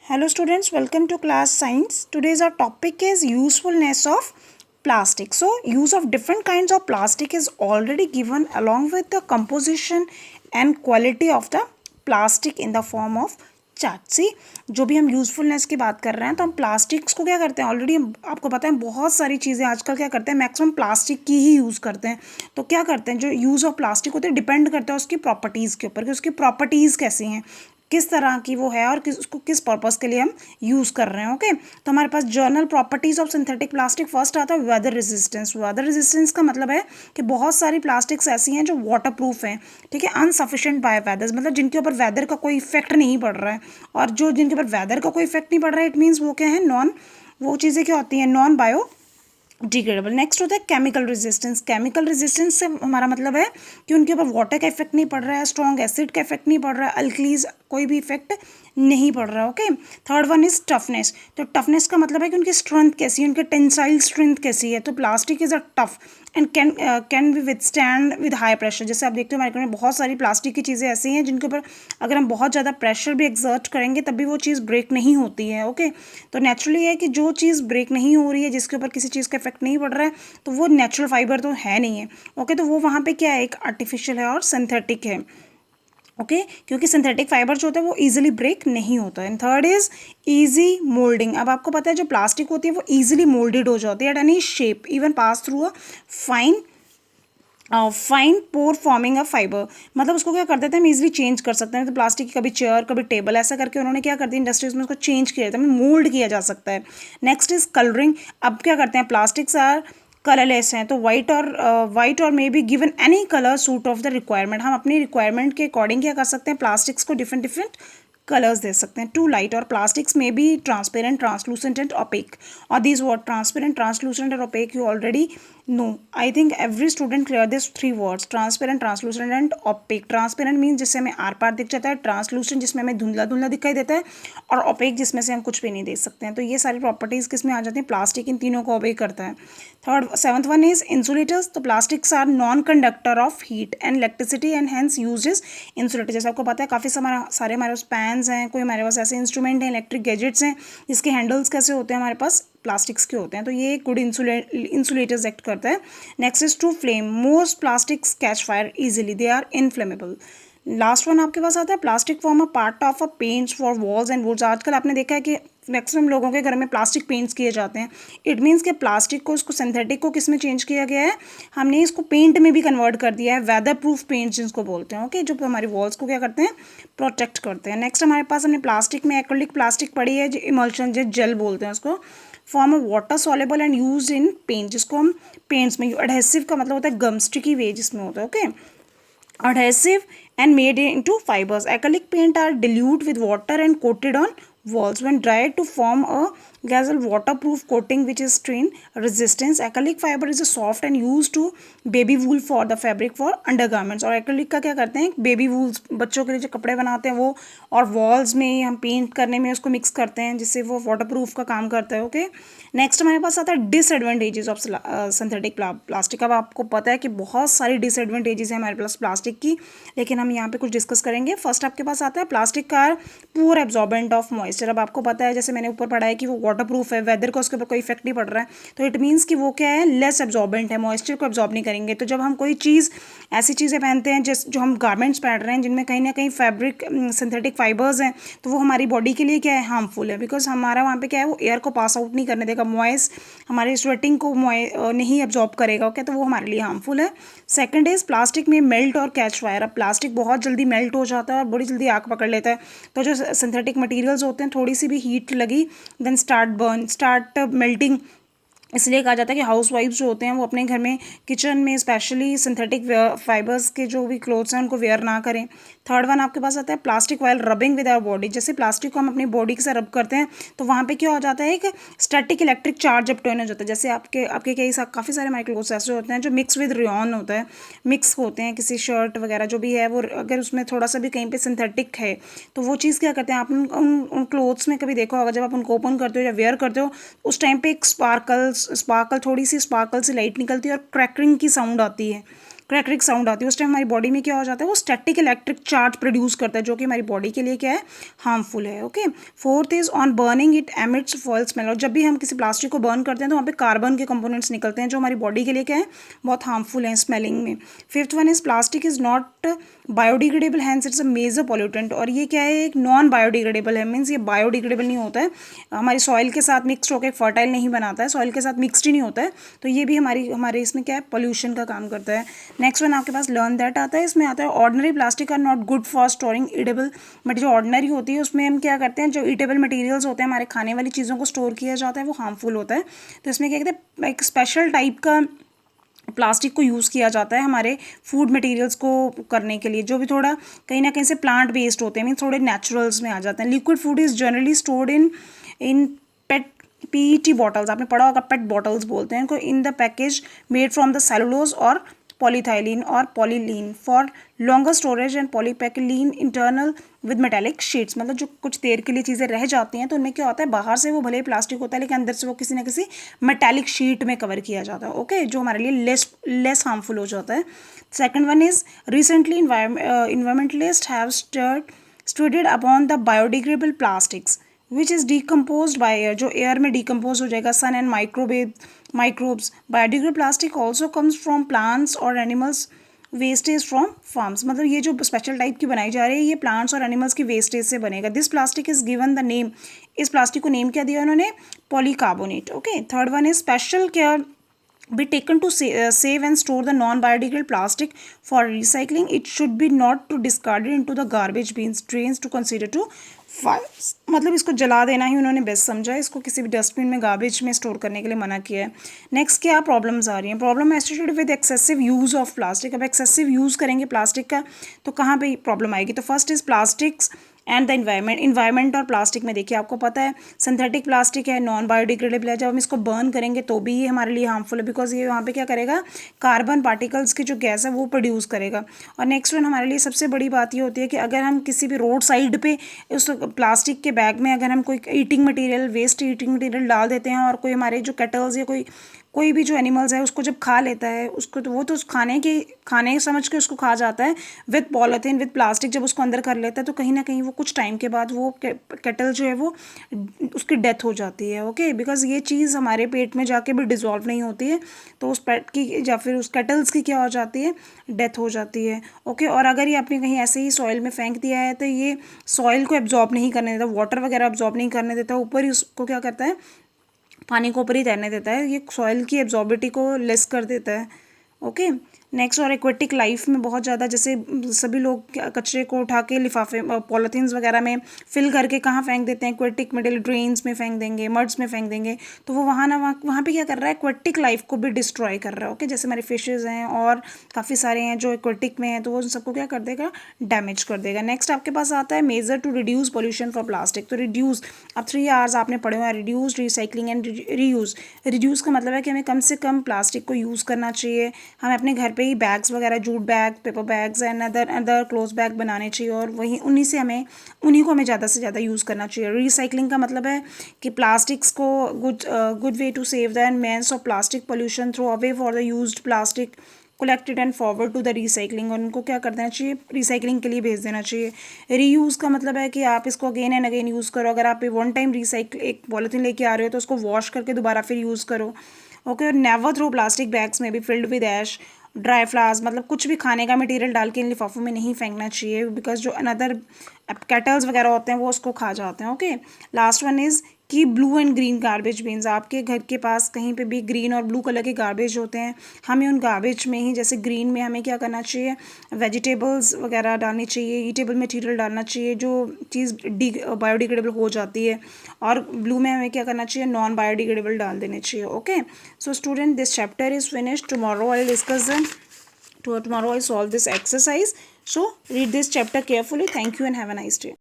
Hello students, welcome to class science. Today's our topic is usefulness of plastic. So use of different kinds of plastic is already given along with the composition and quality of the plastic in the form of chart सी जो भी हम usefulness की बात कर रहे हैं तो हम प्लास्टिक्स को क्या करते हैं ऑलरेडी आपको पता है बहुत सारी चीज़ें आजकल क्या करते हैं मैक्सिमम प्लास्टिक की ही यूज़ करते हैं। तो क्या करते हैं जो यूज़ ऑफ प्लास्टिक होते हैं डिपेंड करता है उसकी प्रॉपर्टीज़ के ऊपर कि उसकी प्रॉपर्टीज़ कैसी हैं, किस तरह की वो है और उसको किस पर्पज़ के लिए हम यूज़ कर रहे हैं। ओके, तो हमारे पास journal properties of synthetic plastic first आता है वेदर रेजिस्टेंस। वेदर रेजिस्टेंस का मतलब है कि बहुत सारी प्लास्टिक्स ऐसी हैं जो वाटर प्रूफ हैं, ठीक है, अनसफिशिएंट बाय वेदर्स, मतलब जिनके ऊपर वेदर का कोई इफेक्ट नहीं पड़ रहा है। और जो जिनके ऊपर वेदर का कोई इफेक्ट नहीं पड़ रहा है इट मीन्स वो क्या है नॉन, वो चीज़ें क्या होती हैं नॉन बायो डिग्रेडेबल। नेक्स्ट होता है केमिकल रेजिस्टेंस। केमिकल रेजिस्टेंस से हमारा मतलब है कि उनके ऊपर वाटर का इफेक्ट नहीं पड़ रहा है, स्ट्रॉन्ग एसिड का इफेक्ट नहीं पड़ रहा है, अल्कलीज कोई भी इफेक्ट नहीं पड़ रहा है। Okay, third one is toughness. तो टफनेस का मतलब है कि उनकी स्ट्रेंथ कैसी है, उनकी टेंसाइल स्ट्रेंथ कैसी है। तो plastic is a tough and can be withstand with high pressure. जैसे आप देखते हो मार्केट में बहुत सारी प्लास्टिक की चीज़ें ऐसी हैं जिनके ऊपर अगर हम बहुत ज़्यादा प्रेशर भी एक्सर्ट करेंगे तब भी वो चीज़ ब्रेक नहीं होती है। ओके, तो नेचुरली है कि जो चीज़ ब्रेक नहीं हो रही है, जिसके ऊपर किसी चीज़ का इफेक्ट नहीं पड़ रहा है, तो वो नेचुरल फाइबर तो है नहीं है। ओके, तो वो वहाँ पे क्या है, एक आर्टिफिशियल है और सिंथेटिक है। ओके, क्योंकि सिंथेटिक फाइबर जो होता है वो इजीली ब्रेक नहीं होता है। And third is easy moulding. अब आपको पता है जो प्लास्टिक होती है वो इजीली मोल्डेड हो जाती है at any shape even pass through a fine fine pore forming a fibre. मतलब उसको क्या कर देते हैं हम इजीली चेंज कर सकते हैं। तो प्लास्टिक की कभी चेयर कभी टेबल ऐसा करके उन्होंने क्या कर दिया इंडस्ट्रीज में उसको चेंज किया जाता है, मोल्ड किया जा सकता है। Next is colouring. अब क्या करते हैं प्लास्टिक्स आर कलरलेस हैं, तो वाइट और may be given any colour suit of the requirement. हम अपनी रिक्वायरमेंट के अकॉर्डिंग क्या कर सकते हैं प्लास्टिक्स को डिफरेंट डिफरेंट कलर्स दे सकते हैं। टू लाइट और प्लास्टिक्स में be transparent translucent and opaque. और this word transparent translucent and opaque you already know. I think every student clear this three words transparent translucent and opaque. Transparent mean जिससे हमें are पार दिख जाता है, translucent जिसमें हमें धुंधला धुंधला दिखाई देता है, और ओपेक जिसमें से हम कुछ भी नहीं देख सकते हैं। तो ये सारी प्रॉपर्टीज़ किस में आ जाती हैं, प्लास्टिक इन तीनों को ओबे करता है। Third seventh one is insulators. तो plastics are non conductor of heat and electricity and hence uses insulator. जैसे आपको पता है काफ़ी सारे हमारे पास पैन्स हैं, कोई हमारे पास ऐसे इंस्ट्रूमेंट हैं, इलेक्ट्रिक गैजेट्स हैं जिसके हैंडल्स कैसे होते हैं हमारे पास प्लास्टिक्स के होते हैं। तो ये गुड इंसुलेटर्स एक्ट करता है। Next is two flame. Most plastics catch fire easily, they are inflammable. Last one आपके पास आता है plastic form a part of a paints for walls and woods. आजकल आपने देखा है कि मैक्सिमम लोगों के घर में प्लास्टिक पेंट्स किए जाते हैं। इट मीन्स कि प्लास्टिक को इसको सिंथेटिक को किस में चेंज किया गया है, हमने इसको पेंट में भी कन्वर्ट कर दिया है, वेदर प्रूफ पेंट जिसको बोलते हैं। ओके, जो हमारी वॉल्स को क्या करते हैं प्रोटेक्ट करते हैं। नेक्स्ट हमारे पास हमने प्लास्टिक में एक्रिलिक प्लास्टिक पड़ी है जो इमल्शन जो जेल बोलते हैं उसको, form of water soluble and use in paint, जिसको हम पेंट्स में, एडहेसिव का मतलब होता है गम स्टिकी वे जिसमें होता है। Okay, adhesive and made into fibers. Acrylic paint are diluted with water and coated on walls when dried to form a gazelle waterproof coating which is strain resistance. Acrylic fiber is a soft and used to baby wool for the fabric for undergarments. और acrylic का क्या करते हैं baby wools बच्चों के लिए जो कपड़े बनाते हैं वो, और वॉल्स में हम पेंट करने में उसको मिक्स करते हैं जिससे वो वाटरप्रूफ का काम करता है। ओके, नेक्स्ट हमारे पास आता है डिसएडवांटेजेस ऑफ सिंथेटिक प्लास्टिक। अब आपको पता है कि बहुत सारी डिसएडवांटेजेस हैं हमारे पास प्लास्टिक की, लेकिन हम यहाँ पे कुछ डिस्कस करेंगे। फर्स्ट आपके पास आता है प्लास्टिक का पुअर एब्जॉर्बेंट ऑफ मॉइस्चर। अब आपको पता है जैसे मैंने ऊपर पढ़ा है कि वो वाटरप्रूफ है, वेदर का उसके ऊपर कोई इफेक्ट नहीं पड़ रहा है, तो इट मीन्स कि वो क्या है लेस एब्जॉर्बेंट है, मॉइस्चर को एब्जॉर्ब नहीं करेंगे। तो जब हम कोई चीज़ ऐसी चीज़ें पहनते हैं जिस जो हम गारमेंट्स पहन रहे हैं जिनमें कहीं ना कहीं फैब्रिक सिंथेटिक फाइबर्स हैं, तो वो हमारी बॉडी के लिए क्या है हार्मफुल है, बिकॉज हमारा वहाँ पे क्या है वो एयर को पास आउट नहीं करने देगा, मॉइस हमारी स्वेटिंग को नहीं एब्जॉर्ब करेगा। ओके, तो वो हमारे लिए हार्मफुल है। सेकंड इज प्लास्टिक में मेल्ट और कैच फायर। अब प्लास्टिक बहुत जल्दी मेल्ट हो जाता है और बड़ी जल्दी आग पकड़ लेता है, तो जो सिंथेटिक मटेरियल्स होते हैं थोड़ी सी भी हीट लगी देन स्टार्ट मेल्टिंग। इसलिए कहा जाता है कि हाउस वाइफ्स जो होते हैं वो अपने घर में किचन में स्पेशली सिंथेटिक फाइबर्स के जो भी क्लोथ्स हैं उनको वेयर ना करें। थर्ड वन आपके पास आता है plastic while rubbing with our body. जैसे प्लास्टिक को हम अपनी बॉडी के साथ रब करते हैं तो वहाँ पे क्या हो जाता है एक स्टैटिक इलेक्ट्रिक चार्ज अपटर्न हो जाता है। जैसे आपके काफ़ी सारे हमारे क्लोथ्स ऐसे होते हैं जो मिक्स विद रेयॉन होता है, मिक्स होते हैं किसी शर्ट वगैरह जो भी है वो, अगर उसमें थोड़ा सा भी कहीं पे सिंथेटिक है तो वो चीज़ क्या करते हैं आप उन क्लोथ्स में कभी देखा होगा जब आप उनको ओपन करते हो या वेयर करते हो उस टाइम पे एक स्पार्कल थोड़ी सी स्पार्कल से लाइट निकलती है और क्रैकरिंग की साउंड आती है। क्रैक साउंड आती है, उस टाइम हमारी बॉडी में क्या हो जाता है, वो स्टैटिक इलेक्ट्रिक चार्ज प्रोड्यूस करता है जो कि हमारी बॉडी के लिए क्या है, हार्मफुल है। Okay, fourth is on burning it emits foul smell, और जब भी हम किसी प्लास्टिक को बर्न करते हैं तो वहाँ पे कार्बन के कंपोनेंट्स निकलते हैं जो हमारी बॉडी के लिए क्या है, बहुत हार्मफुल है स्मेलिंग में। Fifth one is plastic is not biodegradable, hence it's a major pollutant, और ये क्या है, एक नॉन बायोडिग्रेडेबल है, मीन्स ये बायोडिग्रेडेबल नहीं होता है, हमारी सॉइल के साथ मिक्सड होकर फर्टाइल नहीं बनाता है, सॉइल के साथ मिक्सड ही नहीं होता है, तो ये भी हमारे इसमें क्या है, पोल्यूशन का काम करता है। नेक्स्ट वन आपके पास लर्न दैट आता है, इसमें आता है ordinary plastic are not good for storing eatable, but जो ऑर्डिनरी होती है उसमें हम क्या करते हैं, जो ईटेबल मटेरियल्स होते हैं, हमारे खाने वाली चीज़ों को स्टोर किया जाता है, वो हार्मफुल होता है, तो इसमें क्या कहते हैं, एक स्पेशल टाइप का प्लास्टिक को यूज़ किया जाता है हमारे फूड मटेरियल्स को करने के लिए, जो भी थोड़ा कहीं ना कहीं से प्लांट बेस्ड होते हैं, मीन थोड़े नेचुरल्स में आ जाते हैं। Liquid food is generally stored in pet PET bottles, आपने पढ़ा होगा पेट बॉटल्स बोलते हैं इनको, in the package made from the cellulose और पॉलीथाइलिन और पॉलीलीन for longer storage and polypropylene internal with metallic sheets, मतलब जो कुछ देर के लिए चीज़ें रह जाती हैं तो उनमें क्या होता है, बाहर से वो भले ही प्लास्टिक होता है लेकिन अंदर से वो किसी ना किसी मेटालिक शीट में कवर किया जाता है। ओके, जो हमारे लिए लेस हार्मफुल हो जाता है। Second one is recently environmentalist have studied upon the biodegradable plastics which is decompose by air, जो एयर में डिकम्पोज हो जाएगा, sun and microbes. Biodegradable plastic also comes from plants और एनिमल्स वेस्टेज फ्रॉम फार्म्स, मतलब ये जो special type की बनाई जा रही है ये प्लांट्स और एनिमल्स की वेस्टेज से बनेगा। This plastic is given the name, इस प्लास्टिक को नेम क्या दिया उन्होंने, polycarbonate. Okay, third one is special care be taken to save and store the non-biodegradable plastic for recycling. It should be not to discarded into the garbage bins, drains to consider to fires, मतलब इसको जला देना ही उन्होंने best समझा है, इसको किसी भी डस्टबिन में गार्बेज में स्टोर करने के लिए मना किया है। नेक्स्ट क्या प्रॉब्लम्स आ रही हैं, problem associated with excessive use of plastic. अब एक्सेसिव यूज़ करेंगे प्लास्टिक का तो कहाँ पे प्रॉब्लम आएगी, तो first is plastics and the environment और प्लास्टिक में देखिए आपको पता है सिंथेटिक प्लास्टिक है, नॉन बायोडिग्रेडेबल है, जब हम इसको बर्न करेंगे तो भी ये हमारे लिए हार्मफुल है, बिकॉज ये वहाँ पे क्या करेगा, कार्बन पार्टिकल्स की जो गैस है वो प्रोड्यूस करेगा। और नेक्स्ट वन हमारे लिए सबसे बड़ी बात ये होती है कि अगर हम किसी भी रोड साइड पे उस प्लास्टिक के बैग में अगर हम कोई eating material, waste eating material डाल देते हैं और कोई हमारे जो कैटल्स या कोई भी जो एनिमल्स है उसको जब खा लेता है, उसको तो वो तो खाने समझ के उसको खा जाता है विद पॉलीथीन विद प्लास्टिक, जब उसको अंदर कर लेता है तो कहीं ना कहीं वो कुछ टाइम के बाद वो केटल जो है वो उसकी डेथ हो जाती है। ओके, बिकॉज ये चीज़ हमारे पेट में जाके भी डिजॉल्व नहीं होती है, तो उस पेट की या फिर उस केटल्स की क्या हो जाती है, डेथ हो जाती है। ओके, और अगर ये आपने कहीं ऐसे ही सॉइल में फेंक दिया है तो ये सॉइल को एब्जॉर्ब नहीं करने देता, वाटर वगैरह एब्जॉर्ब नहीं करने देता, ऊपर ही उसको क्या करता है, पानी को ऊपर ही तैरने देता है, ये सॉइल की एब्जॉर्बिलिटी को लेस कर देता है। ओके, नेक्स्ट और एक्वेटिक लाइफ में बहुत ज़्यादा, जैसे सभी लोग कचरे को उठा के लिफाफे पॉलीथीन्स वगैरह में फिल करके कहाँ फेंक देते हैं, एक्वेटिक मटेरियल ड्रेन्स में फेंक देंगे, मड्स में फेंक देंगे, तो वो वहाँ पे क्या कर रहा है, एक्वेटिक लाइफ को भी डिस्ट्रॉय कर रहा है। ओके, जैसे हमारे फिशेज हैं और काफ़ी सारे हैं जो एक्वेटिक में हैं, तो वो सबको क्या कर देगा, डैमेज कर देगा। नेक्स्ट आपके पास आता है major to reduce pollution for plastic, तो रिड्यूस, अब 3 Rs आपने पढ़े हुए हैं, reduce, recycling and reuse. Reduce का मतलब है कि हमें कम से कम प्लास्टिक को यूज़ करना चाहिए, हमें अपने घर पे ही बैग्स वगैरह, jute bag, paper bags and other cloth bag बनाने चाहिए और उन्हीं को हमें ज़्यादा से ज़्यादा यूज़ करना चाहिए। रिसाइकलिंग का मतलब है कि प्लास्टिक्स को good way to save the environment of plastic pollution throw away for the used plastic collected and forward to the recycling, और उनको क्या कर देना चाहिए, रिसाइकलिंग के लिए भेज देना चाहिए। रीयूज़ का मतलब है कि आप इसको अगेन एंड अगेन यूज़ करो, अगर आप वन टाइम एक पॉलीथीन लेके आ रहे हो तो उसको वॉश करके दोबारा फिर यूज़ करो। ओके, और नेवर थ्रो प्लास्टिक बैग्स में be filled with ash, dry flowers, मतलब कुछ भी खाने का मटेरियल डाल के इन लिफाफों में नहीं फेंकना चाहिए, बिकॉज जो अनदर कैटल्स वगैरह होते हैं वो उसको खा जाते हैं। ओके, लास्ट वन इज़ कि blue and green garbage beans, आपके घर के पास कहीं पे भी ग्रीन और ब्लू कलर के गार्बेज होते हैं, हमें उन गार्बेज में ही, जैसे ग्रीन में हमें क्या करना चाहिए, वेजिटेबल्स वगैरह डालनी चाहिए, ईटेबल मटेरियल डालना चाहिए जो चीज़ बायोडिग्रेडेबल हो जाती है, और ब्लू में हमें क्या करना चाहिए, नॉन बायोडिग्रेडेबल डाल देने चाहिए। Okay, so student this chapter is finished, tomorrow I discuss tomorrow I solve this exercise, so read this chapter carefully. Thank you and have a nice day.